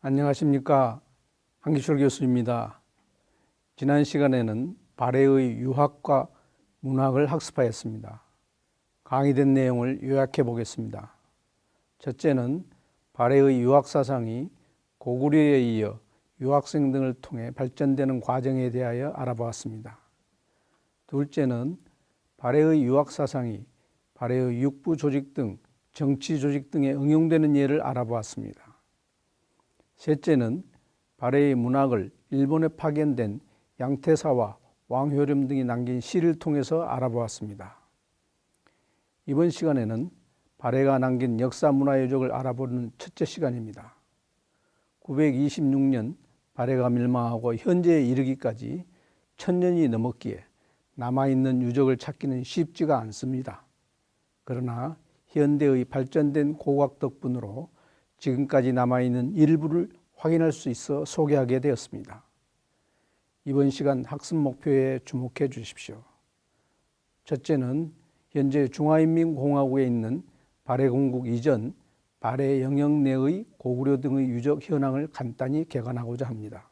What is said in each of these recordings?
안녕하십니까. 한기철 교수입니다. 지난 시간에는 발해의 유학과 문학을 학습하였습니다. 강의된 내용을 요약해 보겠습니다. 첫째는 발해의 유학 사상이 고구려에 이어 유학생 등을 통해 발전되는 과정에 대하여 알아보았습니다. 둘째는 발해의 유학 사상이 발해의 육부 조직 등 정치 조직 등에 응용되는 예를 알아보았습니다. 셋째는 발해의 문학을 일본에 파견된 양태사와 왕효렴 등이 남긴 시를 통해서 알아보았습니다. 이번 시간에는 발해가 남긴 역사 문화유적을 알아보는 첫째 시간입니다. 926년 발해가 멸망하고 현재에 이르기까지 1000년이 넘었기에 남아있는 유적을 찾기는 쉽지가 않습니다. 그러나 현대의 발전된 고고학 덕분으로 지금까지 남아있는 일부를 확인할 수 있어 소개하게 되었습니다. 이번 시간 학습 목표에 주목해 주십시오. 첫째는 현재 중화인민공화국에 있는 발해건국 이전 발해 영역 내의 고구려 등의 유적 현황을 간단히 개관하고자 합니다.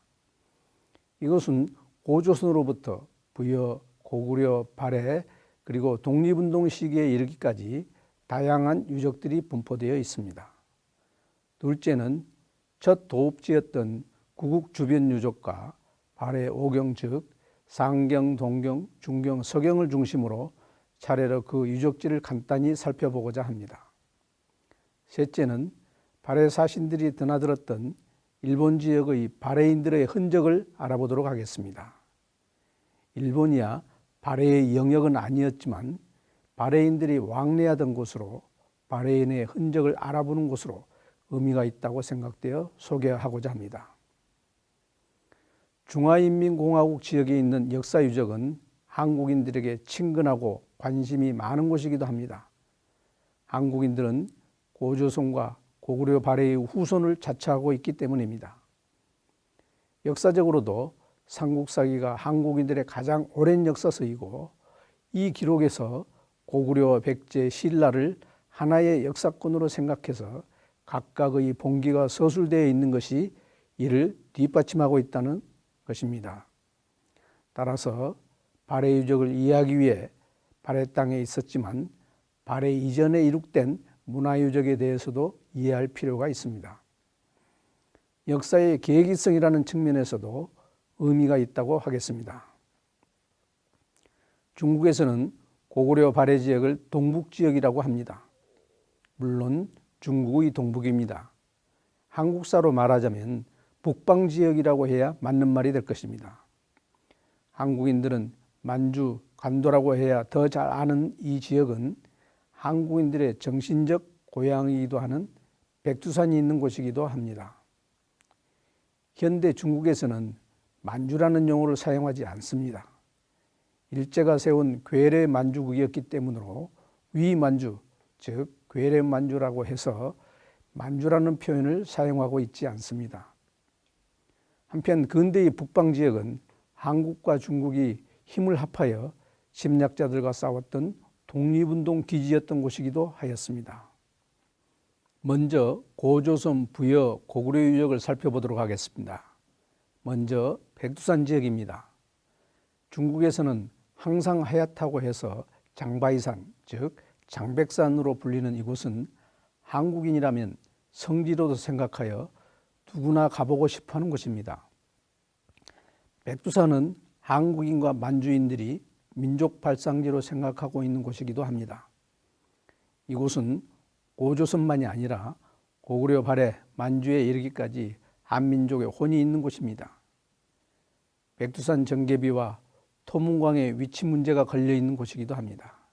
이것은 고조선으로부터 부여, 고구려, 발해 그리고 독립운동 시기에 이르기까지 다양한 유적들이 분포되어 있습니다. 둘째는 첫 도읍지였던 구국 주변 유적과 발해 오경 즉 상경, 동경, 중경, 서경을 중심으로 차례로 그 유적지를 간단히 살펴보고자 합니다. 셋째는 발해 사신들이 드나들었던 일본 지역의 발해인들의 흔적을 알아보도록 하겠습니다. 일본이야 발해의 영역은 아니었지만 발해인들이 왕래하던 곳으로 발해인의 흔적을 알아보는 곳으로 의미가 있다고 생각되어 소개하고자 합니다. 중화인민공화국 지역에 있는 역사유적은 한국인들에게 친근하고 관심이 많은 곳이기도 합니다. 한국인들은 고조선과 고구려 발해의 후손을 자처하고 있기 때문입니다. 역사적으로도 삼국사기가 한국인들의 가장 오랜 역사서이고 이 기록에서 고구려, 백제, 신라를 하나의 역사권으로 생각해서 각각의 봉기가 서술되어 있는 것이 이를 뒷받침하고 있다는 것입니다. 따라서 발해 유적을 이해하기 위해 발해 땅에 있었지만 발해 이전에 이룩된 문화유적에 대해서도 이해할 필요가 있습니다. 역사의 계기성이라는 측면에서도 의미가 있다고 하겠습니다. 중국에서는 고구려 발해 지역을 동북지역이라고 합니다. 물론 중국의 동북입니다. 한국사로 말하자면 북방지역이라고 해야 맞는 말이 될 것입니다. 한국인들은 만주, 간도라고 해야 더 잘 아는 이 지역은 한국인들의 정신적 고향이기도 하는 백두산이 있는 곳이기도 합니다. 현대 중국에서는 만주라는 용어를 사용하지 않습니다. 일제가 세운 괴뢰 만주국이었기 때문으로 위만주, 즉 괴뢰 만주라고 해서 만주라는 표현을 사용하고 있지 않습니다. 한편 근대의 북방지역은 한국과 중국이 힘을 합하여 침략자들과 싸웠던 독립운동 기지였던 곳이기도 하였습니다. 먼저 고조선 부여 고구려 유적을 살펴보도록 하겠습니다. 먼저 백두산 지역입니다. 중국에서는 항상 하얗다고 해서 장바이산, 즉 장백산으로 불리는 이곳은 한국인이라면 성지로도 생각하여 누구나 가보고 싶어하는 곳입니다. 백두산은 한국인과 만주인들이 민족 발상지로 생각하고 있는 곳이기도 합니다. 이곳은 고조선만이 아니라 고구려 발해 만주에 이르기까지 한민족의 혼이 있는 곳입니다. 백두산 정계비와 토문강의 위치 문제가 걸려있는 곳이기도 합니다.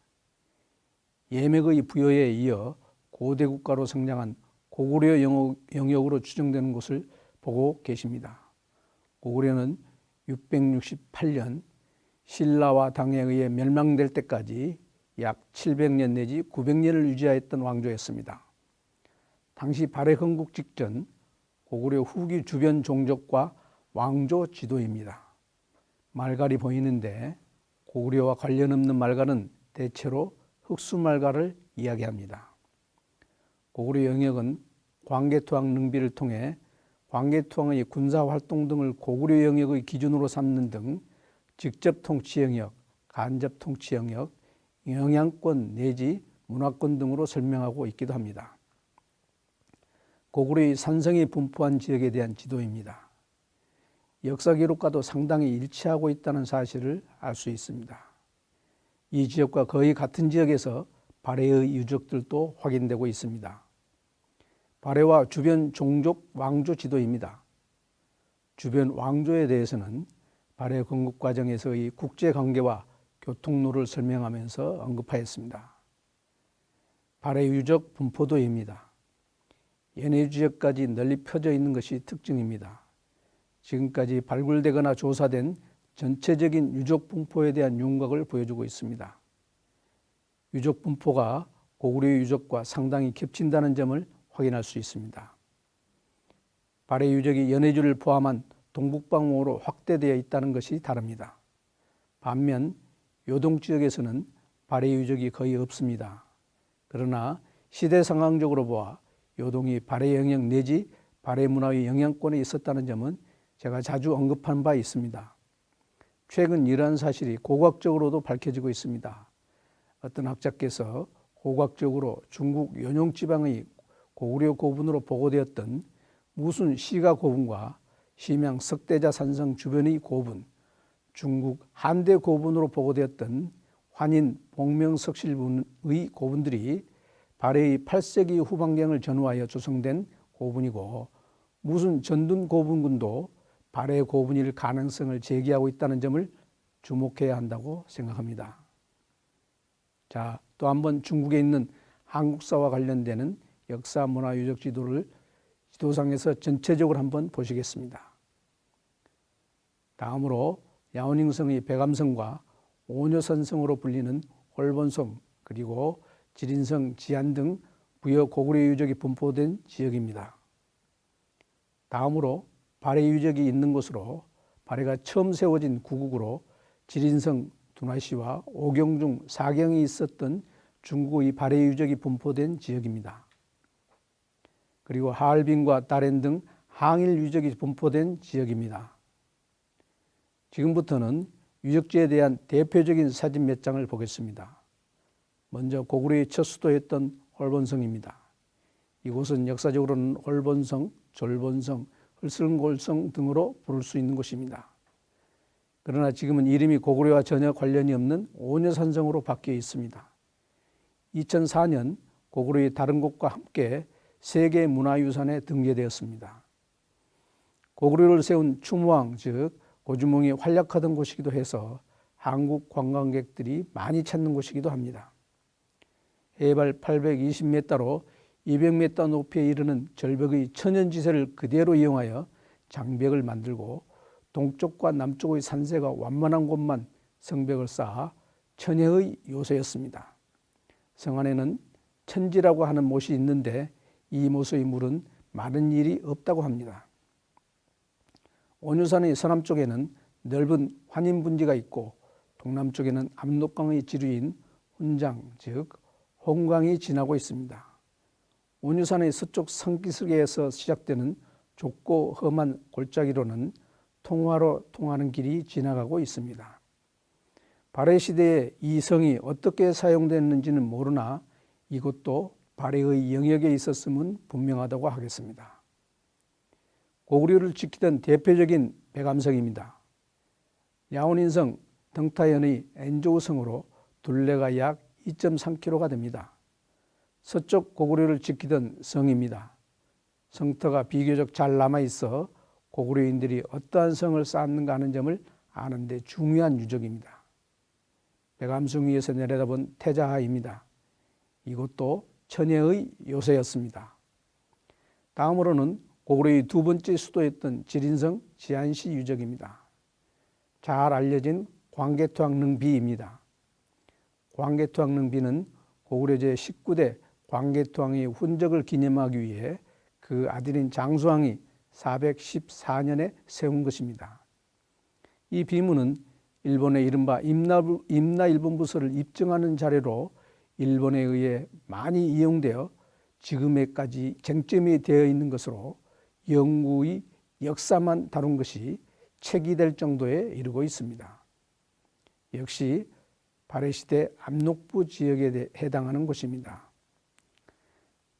예맥의 부여에 이어 고대 국가로 성장한 고구려 영역으로 추정되는 것을 보고 계십니다. 고구려는 668년 신라와 당에 의해 멸망될 때까지 약 700년 내지 900년을 유지하였던 왕조였습니다. 당시 발해 건국 직전 고구려 후기 주변 종족과 왕조 지도입니다. 말갈이 보이는데 고구려와 관련 없는 말갈은 대체로 흑수말갈을 이야기합니다. 고구려 영역은 광개토항 능비를 통해 광개토왕의 군사활동 등을 고구려 영역의 기준으로 삼는 등 직접 통치 영역, 간접 통치 영역, 영향권 내지 문화권 등으로 설명하고 있기도 합니다. 고구려의 산성이 분포한 지역에 대한 지도입니다. 역사 기록과도 상당히 일치하고 있다는 사실을 알 수 있습니다. 이 지역과 거의 같은 지역에서 발해의 유적들도 확인되고 있습니다. 발해와 주변 종족 왕조 지도입니다. 주변 왕조에 대해서는 발해 건국 과정에서의 국제관계와 교통로를 설명하면서 언급하였습니다. 발해 유적 분포도입니다. 연해 지역까지 널리 펴져 있는 것이 특징입니다. 지금까지 발굴되거나 조사된 전체적인 유적 분포에 대한 윤곽을 보여주고 있습니다. 유적 분포가 고구려 유적과 상당히 겹친다는 점을 확인할 수 있습니다. 발해 유적이 연해주를 포함한 동북방으로 확대되어 있다는 것이 다릅니다. 반면 요동 지역에서는 발해 유적이 거의 없습니다. 그러나 시대 상황적으로 보아 요동이 발해 영역 내지 발해 문화의 영향권에 있었다는 점은 제가 자주 언급한 바 있습니다. 최근 이러한 사실이 고고학적으로도 밝혀지고 있습니다. 어떤 학자께서 고고학적으로 중국 연용지방의 고구려 고분으로 보고되었던 무순 시가 고분과 심양 석대자 산성 주변의 고분, 중국 한대 고분으로 보고되었던 환인 복명석실분의 고분들이 발해의 8세기 후반경을 전후하여 조성된 고분이고 무순 전둔 고분군도 발해 고분일 가능성을 제기하고 있다는 점을 주목해야 한다고 생각합니다. 자, 또 한번 중국에 있는 한국사와 관련되는 역사 문화 유적 지도를 지도상에서 전체적으로 한번 보시겠습니다. 다음으로 야오닝성의 백암성과 오녀산성으로 불리는 홀본성 그리고 지린성, 지안 등 부여 고구려 유적이 분포된 지역입니다. 다음으로 발해 유적이 있는 곳으로 발해가 처음 세워진 구국으로 지린성, 두나시와 오경중, 사경이 있었던 중국의 발해 유적이 분포된 지역입니다. 그리고 하얼빈과 다롄 등 항일 유적이 분포된 지역입니다. 지금부터는 유적지에 대한 대표적인 사진 몇 장을 보겠습니다. 먼저 고구려의 첫 수도였던 홀본성입니다. 이곳은 역사적으로는 홀본성, 졸본성, 흘슬골성 등으로 부를 수 있는 곳입니다. 그러나 지금은 이름이 고구려와 전혀 관련이 없는 오녀산성으로 바뀌어 있습니다. 2004년 고구려의 다른 곳과 함께 세계문화유산에 등재되었습니다. 고구려를 세운 추무왕 즉 고주몽이 활약하던 곳이기도 해서 한국 관광객들이 많이 찾는 곳이기도 합니다. 해발 820m로 200m 높이에 이르는 절벽의 천연지세를 그대로 이용하여 장벽을 만들고 동쪽과 남쪽의 산세가 완만한 곳만 성벽을 쌓아 천혜의 요새였습니다. 성 안에는 천지라고 하는 못이 있는데 이 못의 물은 마른 일이 없다고 합니다. 오녀산의 서남쪽에는 넓은 환인분지가 있고 동남쪽에는 압록강의 지류인 훈장 즉 홍강이 지나고 있습니다. 오녀산의 서쪽 성기슭에서 시작되는 좁고 험한 골짜기로는 통화로 통하는 길이 지나가고 있습니다. 발해 시대에 이 성이 어떻게 사용됐는지는 모르나 이곳도 발해의 영역에 있었음은 분명하다고 하겠습니다. 고구려를 지키던 대표적인 백암성입니다. 야온인성 덩타현의 엔조우성으로 둘레가 약 2.3km가 됩니다. 서쪽 고구려를 지키던 성입니다. 성터가 비교적 잘 남아있어 고구려인들이 어떠한 성을 쌓았는가 하는 점을 아는 데 중요한 유적입니다. 백암성 위에서 내려다본 태자하입니다. 이곳도 천혜의 요새였습니다. 다음으로는 고구려의 두 번째 수도였던 지린성 지안시 유적입니다. 잘 알려진 광개토왕릉비입니다. 광개토왕릉비는 고구려 제19대 광개토왕의 훈적을 기념하기 위해 그 아들인 장수왕이 414년에 세운 것입니다. 이 비문은 일본의 이른바 임나일본부서를 입증하는 자료로 일본에 의해 많이 이용되어 지금에까지 쟁점이 되어 있는 것으로 연구의 역사만 다룬 것이 책이 될 정도에 이르고 있습니다. 역시 발해시대 압록부 지역에 해당하는 곳입니다.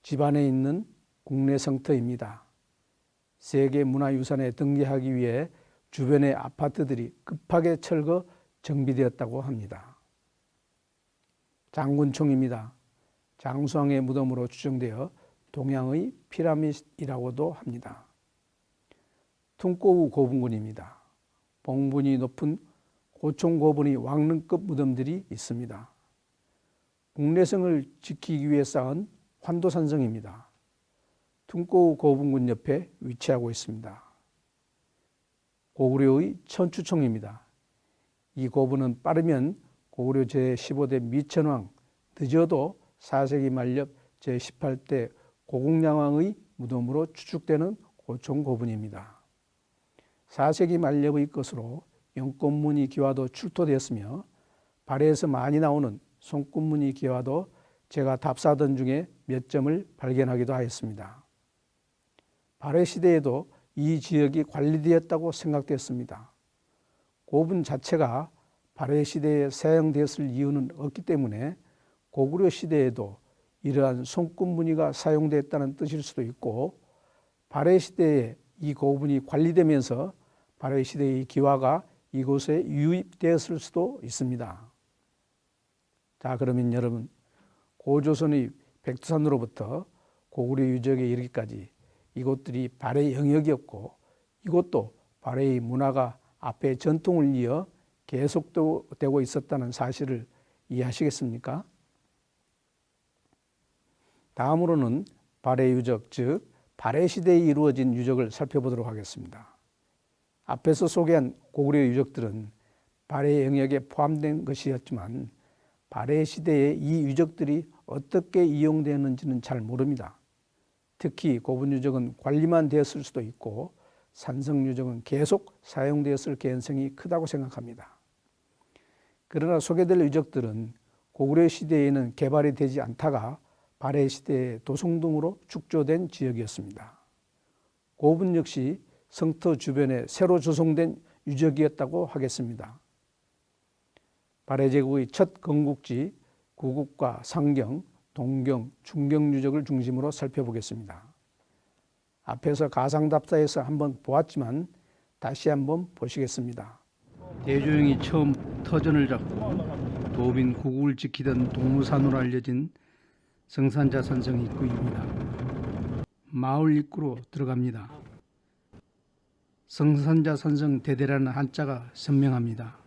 집안에 있는 국내 성터입니다. 세계문화유산에 등재하기 위해 주변의 아파트들이 급하게 철거 정비되었다고 합니다. 장군총입니다. 장수왕의 무덤으로 추정되어 동양의 피라밋이라고도 합니다. 퉁꼬우 고분군입니다. 봉분이 높은 고총 고분의 왕릉급 무덤들이 있습니다. 국내성을 지키기 위해 쌓은 환도산성입니다. 퉁꼬우 고분군 옆에 위치하고 있습니다. 고구려의 천추총입니다. 이 고분은 빠르면 고구려 제15대 미천왕, 늦어도 4세기 말엽 제18대 고국량왕의 무덤으로 추측되는 고총 고분입니다. 4세기 말엽의 것으로 영꽃무늬 기와도 출토되었으며 발해에서 많이 나오는 손꽃무늬 기와도 제가 답사던 중에 몇 점을 발견하기도 하였습니다. 발해 시대에도 이 지역이 관리되었다고 생각되었습니다. 고분 자체가 발해 시대에 사용되었을 이유는 없기 때문에 고구려 시대에도 이러한 손꽃무늬가 사용되었다는 뜻일 수도 있고, 발해 시대에 이 고분이 관리되면서 발해 시대의 기와가 이곳에 유입되었을 수도 있습니다. 자, 그러면 여러분, 고조선의 백두산으로부터 고구려 유적에 이르기까지 이곳들이 발해 영역이었고, 이곳도 발해의 문화가 앞에 전통을 이어 계속되고 있었다는 사실을 이해하시겠습니까? 다음으로는 발해 유적, 즉 발해 시대에 이루어진 유적을 살펴보도록 하겠습니다. 앞에서 소개한 고구려 유적들은 발해 영역에 포함된 것이었지만 발해 시대에 이 유적들이 어떻게 이용되었는지는 잘 모릅니다. 특히 고분 유적은 관리만 되었을 수도 있고 산성 유적은 계속 사용되었을 개연성이 크다고 생각합니다. 그러나 소개될 유적들은 고구려 시대에는 개발이 되지 않다가 발해 시대에 도성동으로 축조된 지역이었습니다. 고분 역시 성터 주변에 새로 조성된 유적이었다고 하겠습니다. 발해 제국의 첫 건국지 구국과 상경, 동경, 중경 유적을 중심으로 살펴보겠습니다. 앞에서 가상답사에서 한번 보았지만 다시 한번 보시겠습니다. 대조영이 처음 터전을 잡고 도빈 구국을 지키던 동무산으로 알려진 성산자 산성 입구입니다. 마을 입구로 들어갑니다. 성산자 산성 대대라는 한자가 선명합니다.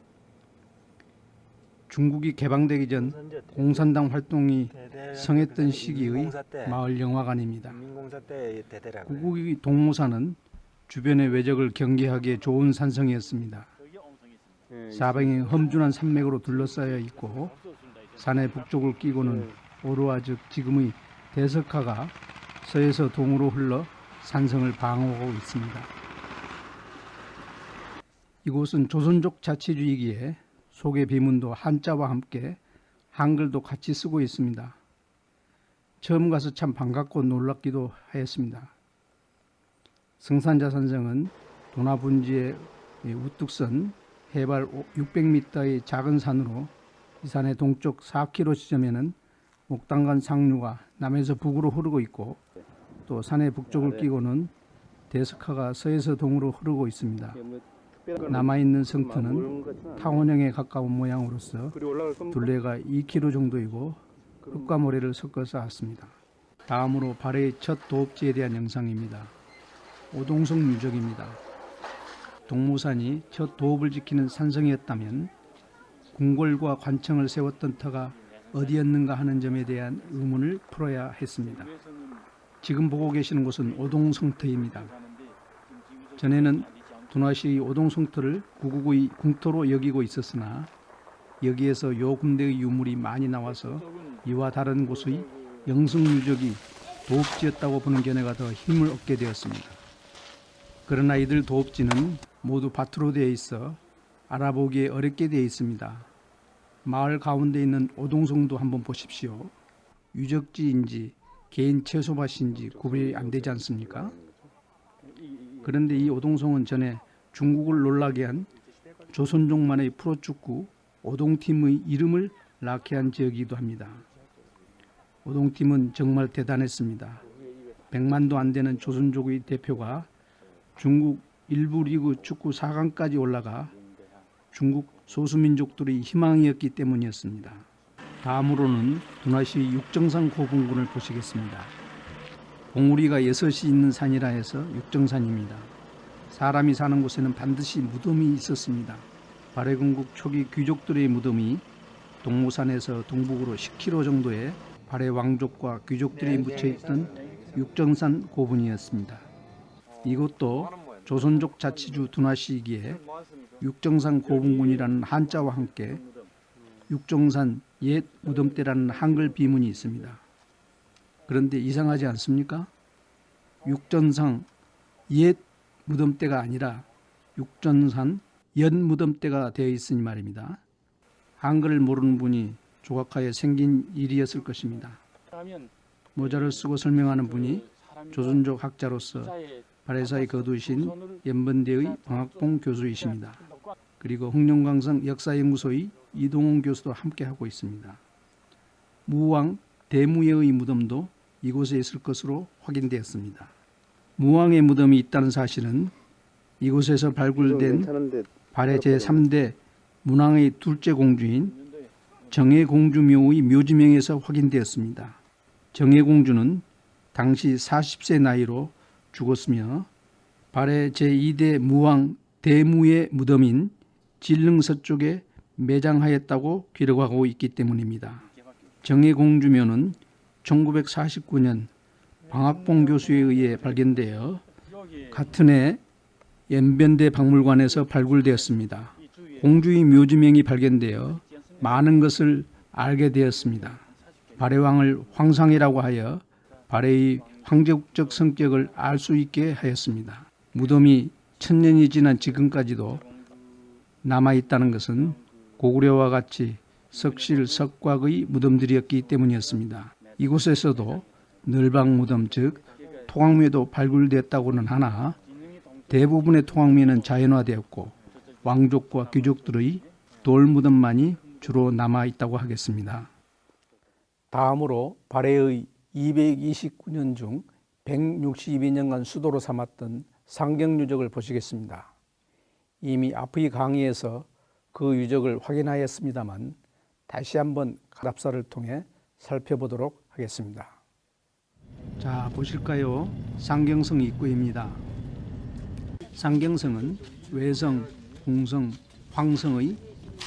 중국이 개방되기 전 공산당 활동이 성했던 시기의 마을 영화관입니다. 구국의 동무산은 주변의 외적을 경계하기에 좋은 산성이었습니다. 사방이 험준한 산맥으로 둘러싸여 있고 산의 북쪽을 끼고는 오르와 즉 지금의 대석하가 서에서 동으로 흘러 산성을 방어하고 있습니다. 이곳은 조선족 자치주의기에 소개 비문도 한자와 함께 한글도 같이 쓰고 있습니다. 처음 가서 참 반갑고 놀랍기도 하였습니다. 성산자 산성은 도나분지의 우뚝선 해발 600m의 작은 산으로 이 산의 동쪽 4km 지점에는 목단간 상류가 남에서 북으로 흐르고 있고 또 산의 북쪽을 끼고는 대석하가 서에서 동으로 흐르고 있습니다. 남아있는 성터는 타원형에 가까운 모양으로서 둘레가 2km 정도이고 흙과 모래를 섞어 쌓았습니다. 다음으로 발해의 첫 도읍지에 대한 영상입니다. 오동성 유적입니다. 동무산이 첫 도읍을 지키는 산성이었다면 궁궐과 관청을 세웠던 터가 어디였는가 하는 점에 대한 의문을 풀어야 했습니다. 지금 보고 계시는 곳은 오동성터입니다. 전에는 dun화시의 오동성터를 구국의 궁터로 여기고 있었으나 여기에서 요금대의 유물이 많이 나와서 이와 다른 곳의 영성유적이 도읍지였다고 보는 견해가 더 힘을 얻게 되었습니다. 그러나 이들 도읍지는 모두 밭으로 되어 있어 알아보기에 어렵게 되어 있습니다. 마을 가운데 있는 오동성도 한번 보십시오. 유적지인지 개인 채소밭인지 구별이 안 되지 않습니까? 그런데 이 오동성은 전에 중국을 놀라게 한 조선족만의 프로축구 오동팀의 이름을 낳게 한 지역이기도 합니다. 오동팀은 정말 대단했습니다. 100만도 안 되는 조선족의 대표가 중국 일부 리그 축구 4강까지 올라가 중국 소수민족들의 희망이었기 때문이었습니다. 다음으로는 두나시 육정산 고분군을 보시겠습니다. 봉우리가 6이 있는 산이라 해서 육정산입니다. 사람이 사는 곳에는 반드시 무덤이 있었습니다. 발해건국 초기 귀족들의 무덤이 동모산에서 동북으로 10km 정도의 발해 왕족과 귀족들이 묻혀있던 육정산 고분이었습니다. 이곳도 조선족 자치주 두나시이기에 육정산 고분군이라는 한자와 함께 육정산 옛 무덤대라는 한글 비문이 있습니다. 그런데 이상하지 않습니까? 육정산 옛 무덤대가 아니라 육정산 옛 무덤대가 되어 있으니 말입니다. 한글을 모르는 분이 조각하여 생긴 일이었을 것입니다. 모자를 쓰고 설명하는 분이 조선족 학자로서 발해사에 거두신 연번대의 방학봉 교수이십니다. 그리고 흥룡강성 역사연구소의 이동훈 교수도 함께하고 있습니다. 무왕 대무예의 무덤도 이곳에 있을 것으로 확인되었습니다. 무왕의 무덤이 있다는 사실은 이곳에서 발굴된 발해 제3대 문왕의 둘째 공주인 정해공주묘의 묘지명에서 확인되었습니다. 정해공주는 당시 40세 나이로 죽었으며 발해 제2대 무왕 대무의 무덤인 진릉서 쪽에 매장하였다고 기록하고 있기 때문입니다. 정해공주묘는 1949년 방학봉 교수에 의해 발견되어 같은 해 연변대 박물관에서 발굴되었습니다. 공주의 묘지명이 발견되어 많은 것을 알게 되었습니다. 발해왕을 황상이라고 하여 발해의 황제국적 성격을 알 수 있게 하였습니다. 무덤이 1000년이 지난 지금까지도 남아있다는 것은 고구려와 같이 석실, 석곽의 무덤들이었기 때문이었습니다. 이곳에서도 늘방 무덤 즉 토강묘도 발굴되었다고는 하나 대부분의 토강묘는 자연화되었고 왕족과 귀족들의 돌 무덤만이 주로 남아있다고 하겠습니다. 다음으로 발해의 229년 중 162년간 수도로 삼았던 상경유적을 보시겠습니다. 이미 앞의 강의에서 그 유적을 확인하였습니다만 다시 한번 답사를 통해 살펴보도록 하겠습니다. 자, 보실까요? 상경성 입구입니다. 상경성은 외성, 궁성, 황성의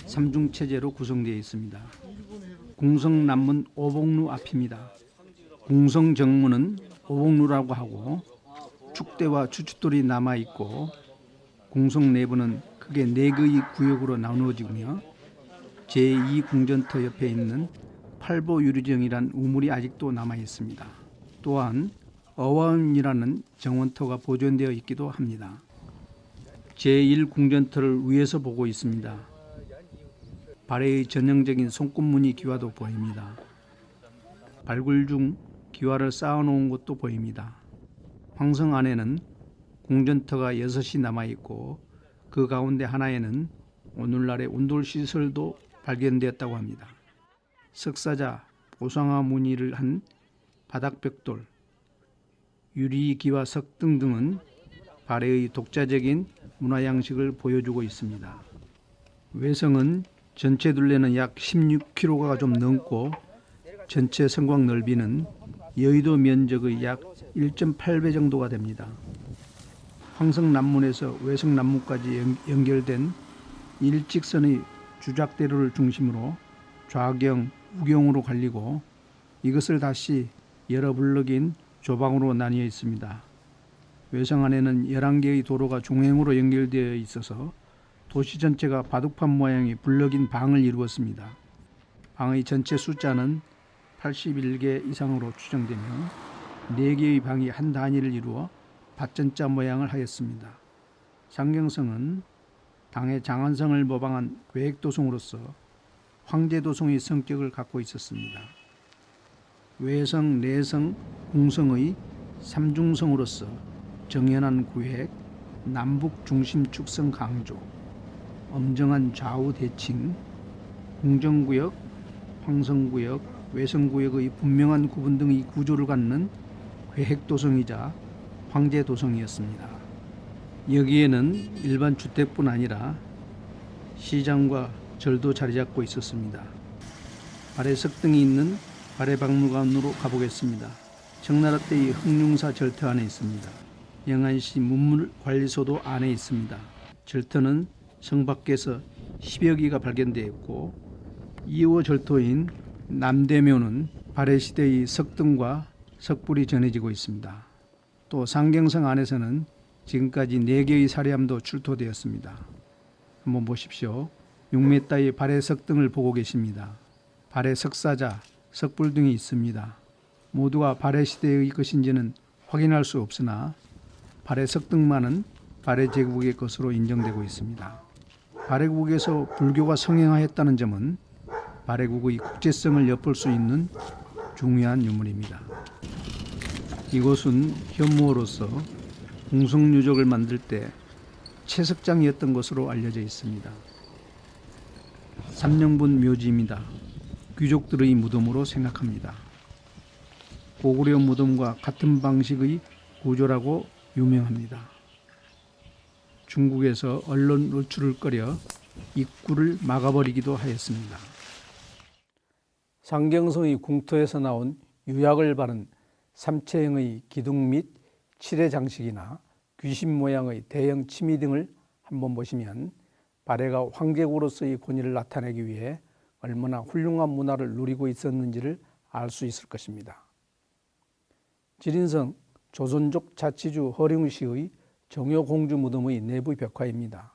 삼중체제로 구성되어 있습니다. 궁성 남문 오복루 앞입니다. 궁성 정문은 오복루라고 하고 축대와 추춧돌이 남아있고 궁성 내부는 크게 4개의 구역으로 나누어지며 제2궁전터 옆에 있는 팔보유리정이란 우물이 아직도 남아있습니다. 또한 어화원이라는 정원터가 보존되어 있기도 합니다. 제1궁전터를 위에서 보고 있습니다. 발해의 전형적인 손꼽무늬 기와도 보입니다. 발굴 중 기와를 쌓아놓은 곳도 보입니다. 황성 안에는 궁전터가 6이 남아있고 그 가운데 하나에는 오늘날의 온돌시설도 발견되었다고 합니다. 석사자 보상화 무늬를 한 바닥벽돌, 유리기와 석등 등은 발해의 독자적인 문화양식을 보여주고 있습니다. 외성은 전체 둘레는 약 16km가 좀 넘고 전체 성곽 넓이는 여의도 면적의 약 1.8배 정도가 됩니다. 황성 남문에서 외성 남문까지 연결된 일직선의 주작대로를 중심으로 좌경, 우경으로 갈리고 이것을 다시 여러 블럭인 조방으로 나뉘어 있습니다. 외성 안에는 11개의 도로가 중행으로 연결되어 있어서 도시 전체가 바둑판 모양의 블럭인 방을 이루었습니다. 방의 전체 숫자는 81개 이상으로 추정되며 4개의 방이 한 단위를 이루어 밭전자 모양을 하였습니다. 상경성은 당의 장안성을 모방한 계획도성으로서 황제도성의 성격을 갖고 있었습니다. 외성, 내성, 궁성의 삼중성으로서 정연한 구획, 남북 중심 축성 강조, 엄정한 좌우 대칭, 공정구역, 황성구역, 외성구역의 분명한 구분 등의 구조를 갖는 계획도성이자 황제도성이었습니다. 여기에는 일반 주택뿐 아니라 시장과 절도 자리 잡고 있었습니다. 발해 석등이 있는 발해박물관으로 가보겠습니다. 청나라 때의 흥룡사 절터 안에 있습니다. 영안시 문물관리소도 안에 있습니다. 절터는 성 밖에서 10여 기가 발견되었고 2호 절토인 남대묘는 발해시대의 석등과 석불이 전해지고 있습니다. 또 상경성 안에서는 지금까지 4개의 사례함도 출토되었습니다. 한번 보십시오. 6m의 발해 석등을 보고 계십니다. 발해 석사자, 석불 등이 있습니다. 모두가 발해 시대의 것인지는 확인할 수 없으나 발해 석등만은 발해 제국의 것으로 인정되고 있습니다. 발해국에서 불교가 성행하였다는 점은 발해국의 국제성을 엿볼 수 있는 중요한 유물입니다. 이곳은 현무어로서 공성유적을 만들 때 채석장이었던 것으로 알려져 있습니다. 삼령분 묘지입니다. 귀족들의 무덤으로 생각합니다. 고구려 무덤과 같은 방식의 구조라고 유명합니다. 중국에서 언론 노출을 꺼려 입구를 막아버리기도 하였습니다. 상경성의 궁토에서 나온 유약을 바른 삼체형의 기둥 및 칠의 장식이나 귀신 모양의 대형 치미 등을 한번 보시면 발해가 황제국으로서의 권위를 나타내기 위해 얼마나 훌륭한 문화를 누리고 있었는지를 알 수 있을 것입니다. 지린성 조선족 자치주 허룡시의 정효공주 무덤의 내부 벽화입니다.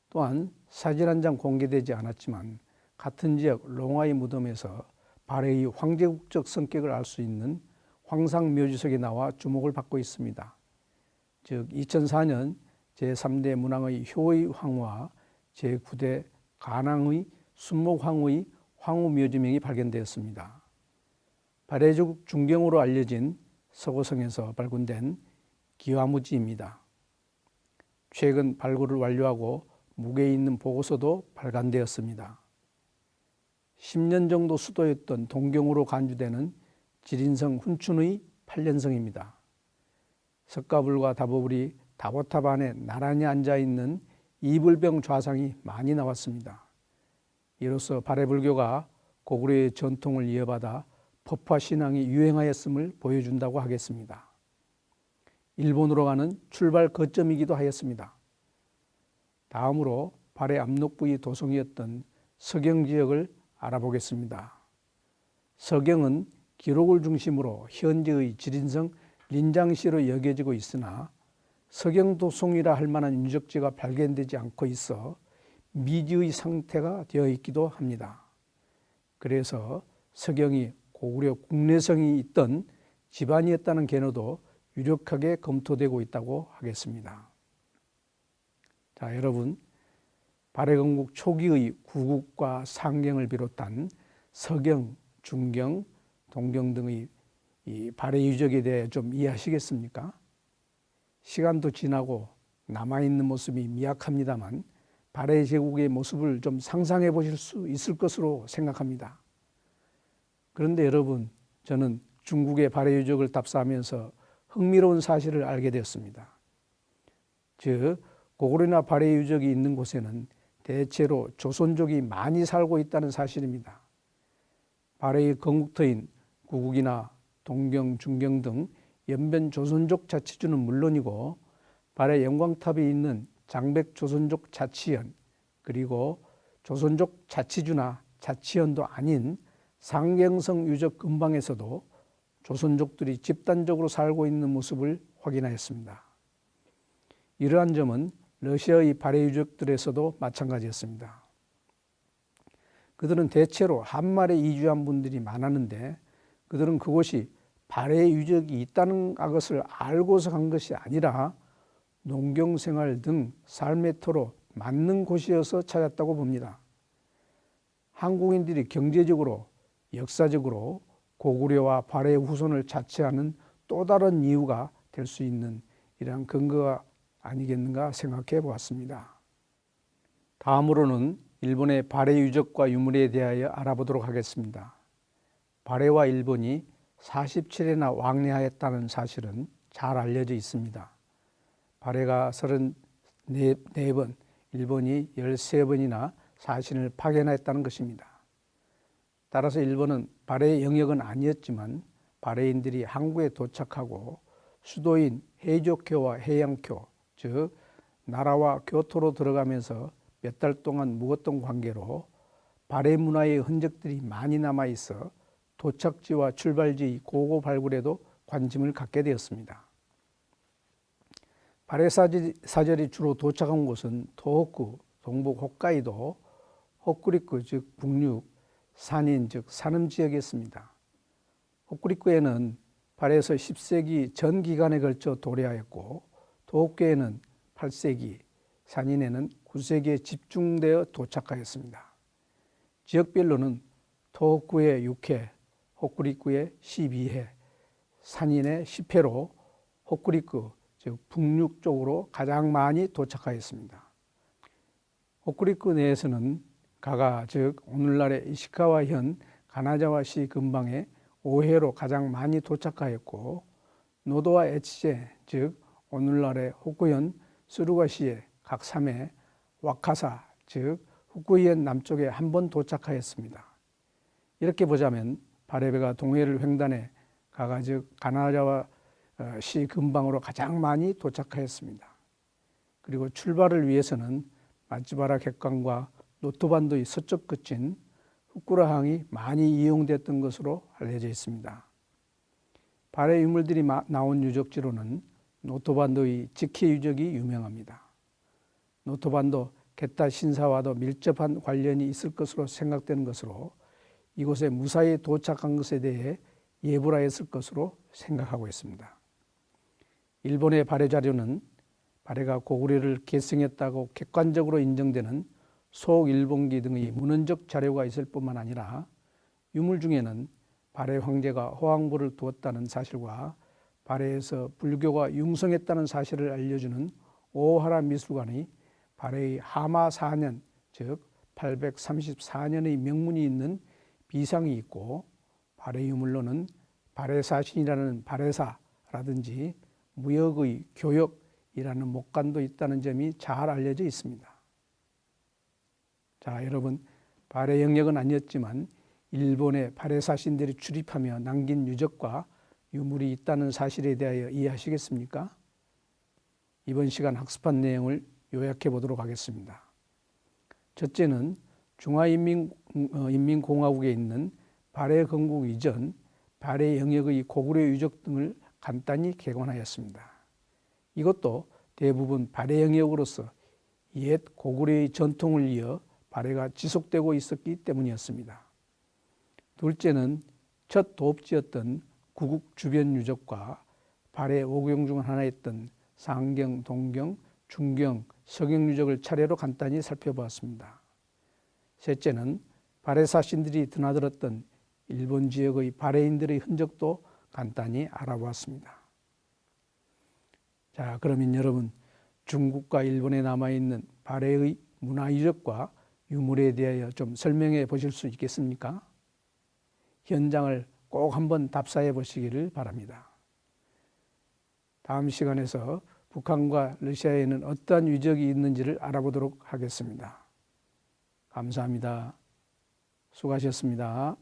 또한 사진 한 장 공개되지 않았지만 같은 지역 롱아이 무덤에서 발해의 황제국적 성격을 알 수 있는 황상묘지석이 나와 주목을 받고 있습니다. 즉 2004년 제3대 문왕의 효의 황후와 제9대 간왕의 순목황후의 황후묘지명이 발견되었습니다. 발해제국 중경으로 알려진 서고성에서 발굴된 기와무지입니다. 최근 발굴을 완료하고 무게에 있는 보고서도 발간되었습니다. 10년 정도 수도였던 동경으로 간주되는 지린성 훈춘의 8년성입니다. 석가불과 다보불이 다보탑 안에 나란히 앉아있는 이불병 좌상이 많이 나왔습니다. 이로써 발해불교가 고구려의 전통을 이어받아 법화 신앙이 유행하였음을 보여준다고 하겠습니다. 일본으로 가는 출발 거점이기도 하였습니다. 다음으로 발해 압록부의 도성이었던 서경 지역을 알아보겠습니다. 서경은 기록을 중심으로 현재의 지린성 린장시로 여겨지고 있으나 서경도성이라 할 만한 유적지가 발견되지 않고 있어 미지의 상태가 되어 있기도 합니다. 그래서 서경이 고구려 국내성이 있던 집안이었다는 견해도 유력하게 검토되고 있다고 하겠습니다. 자, 여러분, 발해건국 초기의 구국과 상경을 비롯한 서경, 중경, 동경 등의 이 발해 유적에 대해 좀 이해하시겠습니까? 시간도 지나고 남아있는 모습이 미약합니다만 발해 제국의 모습을 좀 상상해 보실 수 있을 것으로 생각합니다. 그런데 여러분, 저는 중국의 발해 유적을 답사하면서 흥미로운 사실을 알게 되었습니다. 즉, 고구려나 발해 유적이 있는 곳에는 대체로 조선족이 많이 살고 있다는 사실입니다. 발해의 건국터인 구국이나 동경, 중경 등 연변 조선족 자치주는 물론이고 발해 영광탑이 있는 장백 조선족 자치현 그리고 조선족 자치주나 자치현도 아닌 상경성 유적 근방에서도 조선족들이 집단적으로 살고 있는 모습을 확인하였습니다. 이러한 점은 러시아의 발해 유적들에서도 마찬가지였습니다. 그들은 대체로 한말에 이주한 분들이 많았는데 그들은 그곳이 발해 유적이 있다는 것을 알고서 간 것이 아니라 농경생활 등 삶의 터로 맞는 곳이어서 찾았다고 봅니다. 한국인들이 경제적으로, 역사적으로 고구려와 발해 후손을 자처하는 또 다른 이유가 될 수 있는 이러한 근거가 아니겠는가 생각해 보았습니다. 다음으로는 일본의 발해 유적과 유물에 대하여 알아보도록 하겠습니다. 발해와 일본이 47회나 왕래하였다는 사실은 잘 알려져 있습니다. 발해가 34번, 일본이 13번이나 사신을 파견하였다는 것입니다. 따라서 일본은 발해의 영역은 아니었지만 발해인들이 항구에 도착하고 수도인 해조쿄와 해양쿄, 즉 나라와 교토로 들어가면서 몇 달 동안 묵었던 관계로 발해 문화의 흔적들이 많이 남아있어 도착지와 출발지 고고 발굴에도 관심을 갖게 되었습니다. 발해 사절이 주로 도착한 곳은 토호쿠, 동북 홋카이도, 홋쿠리쿠 즉 북륙, 산인 즉 산음 지역이었습니다. 홋쿠리쿠에는 발해에서 10세기 전 기간에 걸쳐 도래하였고 토호쿠에는 8세기, 산인에는 9세기에 집중되어 도착하였습니다. 지역별로는 토호쿠의 6회, 홋쿠리쿠의 12회, 산인의 10회로 홋쿠리쿠 즉 북륙 쪽으로 가장 많이 도착하였습니다. 홋쿠리쿠 내에서는 가가 즉 오늘날의 이시카와현 가나자와시 근방에 5회로 가장 많이 도착하였고 노도와 에치제 즉 오늘날의 후쿠현 스루가시의 각 3회, 와카사 즉 후쿠이현 남쪽에 한 번 도착하였습니다. 이렇게 보자면 발해배가 동해를 횡단해 가가 즉 가나자와시 근방으로 가장 많이 도착하였습니다. 그리고 출발을 위해서는 마츠바라 객관과 노토반도의 서쪽 끝인 후쿠라항이 많이 이용됐던 것으로 알려져 있습니다. 발해 유물들이 나온 유적지로는 노토반도의 직해 유적이 유명합니다. 노토반도 게타 신사와도 밀접한 관련이 있을 것으로 생각되는 것으로 이곳에 무사히 도착한 것에 대해 예불하였을 것으로 생각하고 있습니다. 일본의 발해 자료는 발해가 고구려를 계승했다고 객관적으로 인정되는 소일본기 등의 문헌적 자료가 있을 뿐만 아니라 유물 중에는 발해 황제가 호황부를 두었다는 사실과 발해에서 불교가 융성했다는 사실을 알려주는 오하라 미술관이 발해의 하마 4년 즉 834년의 명문이 있는 비상이 있고 발해 유물로는 발해사신이라는 발해사라든지 무역의 교역이라는 목관도 있다는 점이 잘 알려져 있습니다. 자, 여러분, 발해 영역은 아니었지만 일본의 발해사신들이 출입하며 남긴 유적과 유물이 있다는 사실에 대하여 이해하시겠습니까? 이번 시간 학습한 내용을 요약해 보도록 하겠습니다. 첫째는 중화인민공화국에 있는 발해 건국 이전 발해 영역의 고구려 유적 등을 간단히 개관하였습니다. 이것도 대부분 발해 영역으로서 옛 고구려의 전통을 이어 발해가 지속되고 있었기 때문이었습니다. 둘째는 첫 도읍지였던 구국 주변 유적과 발해 5경 중 하나였던 상경, 동경, 중경, 서경 유적을 차례로 간단히 살펴보았습니다. 셋째는 발해사신들이 드나들었던 일본 지역의 발해인들의 흔적도 간단히 알아보았습니다. 자, 그러면 여러분, 중국과 일본에 남아있는 발해의 문화유적과 유물에 대하여 좀 설명해 보실 수 있겠습니까? 현장을 꼭 한번 답사해 보시기를 바랍니다. 다음 시간에서 북한과 러시아에는 어떠한 유적이 있는지를 알아보도록 하겠습니다. 감사합니다. 수고하셨습니다.